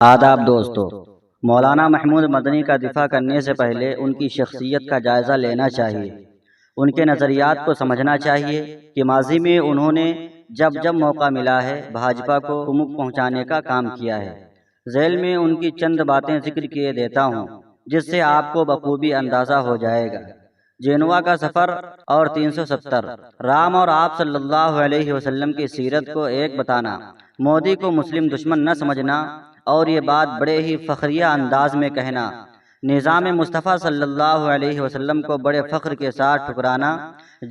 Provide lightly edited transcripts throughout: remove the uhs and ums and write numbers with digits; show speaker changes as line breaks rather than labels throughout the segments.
آداب دوستو، مولانا محمود مدنی کا دفاع کرنے سے پہلے ان کی شخصیت کا جائزہ لینا چاہیے۔ ان کے نظریات کو سمجھنا چاہیے کہ ماضی میں انہوں نے جب موقع ملا ہے بھاجپا کو کمک پہنچانے کا کام کیا ہے۔ ذیل میں ان کی چند باتیں ذکر کیے دیتا ہوں جس سے آپ کو بخوبی اندازہ ہو جائے گا۔ جینوا کا سفر اور 370 رام اور آپ صلی اللہ علیہ وسلم کی سیرت کو ایک بتانا، مودی کو مسلم دشمن نہ سمجھنا اور یہ بات بڑے ہی فخریہ انداز میں کہنا، نظام مصطفیٰ صلی اللہ علیہ وسلم کو بڑے فخر کے ساتھ ٹھکرانا،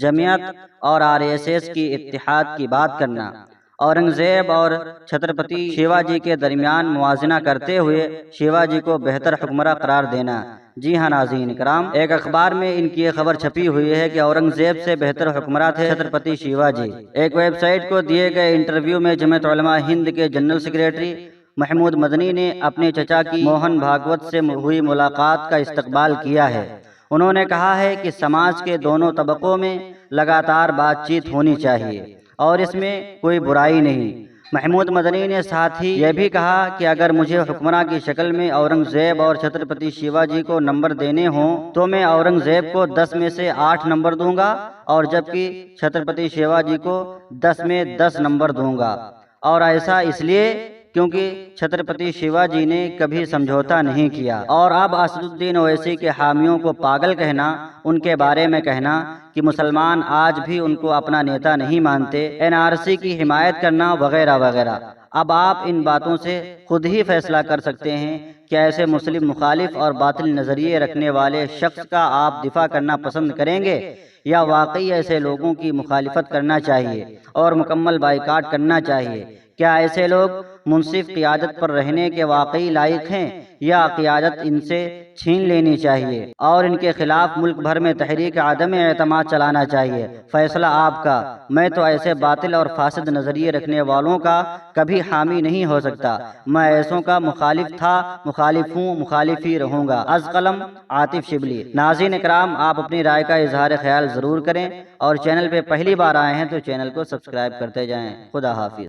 جمعیت اور RSS کی اتحاد کی بات کرنا، اورنگزیب اور چھترپتی شیواجی کے درمیان موازنہ کرتے ہوئے شیواجی کو بہتر حکمراں قرار دینا۔ جی ہاں ناظرین کرام، ایک اخبار میں ان کی خبر چھپی ہوئی ہے کہ اورنگزیب سے بہتر حکمراں تھے چھترپتی شیواجی۔ ایک ویب سائٹ کو دیے گئے انٹرویو میں جمعیت علماء ہند کے جنرل سیکریٹری محمود مدنی نے اپنے چچا کی موہن بھاگوت سے ہوئی ملاقات کا استقبال کیا ہے۔ انہوں نے کہا ہے کہ سماج کے دونوں طبقوں میں لگاتار بات چیت ہونی چاہیے اور اس میں کوئی برائی نہیں۔ محمود مدنی نے ساتھ ہی یہ بھی کہا کہ اگر مجھے حکمراں کی شکل میں اورنگزیب اور چھترپتی شیواجی کو نمبر دینے ہوں تو میں اورنگزیب کو 10 میں سے 8 نمبر دوں گا اور جبکہ چھترپتی شیواجی کو 10 میں 10 نمبر دوں گا، اور ایسا اس لیے کیونکہ چھترپتی شیواجی نے کبھی سمجھوتا نہیں کیا۔ اور اب اسد الدین اویسی کے حامیوں کو پاگل کہنا، ان کے بارے میں کہنا کہ مسلمان آج بھی ان کو اپنا نیتا نہیں مانتے، NRC کی حمایت کرنا وغیرہ وغیرہ۔ اب آپ ان باتوں سے خود ہی فیصلہ کر سکتے ہیں کہ ایسے مسلم مخالف اور باطل نظریے رکھنے والے شخص کا آپ دفاع کرنا پسند کریں گے یا واقعی ایسے لوگوں کی مخالفت کرنا چاہیے اور مکمل بائیکاٹ کرنا چاہیے۔ کیا ایسے لوگ منصف قیادت پر رہنے کے واقعی لائق ہیں یا قیادت ان سے چھین لینی چاہیے اور ان کے خلاف ملک بھر میں تحریک عدم اعتماد چلانا چاہیے؟ فیصلہ آپ کا۔ میں تو ایسے باطل اور فاسد نظریے رکھنے والوں کا کبھی حامی نہیں ہو سکتا۔ میں ایسوں کا مخالف تھا، مخالف ہوں، مخالف ہی رہوں گا۔ از قلم عاطف شبلی۔ ناظرین اکرام، آپ اپنی رائے کا اظہار خیال ضرور کریں اور چینل پہ پہلی بار آئے ہیں تو چینل کو سبسکرائب کرتے جائیں۔ خدا حافظ۔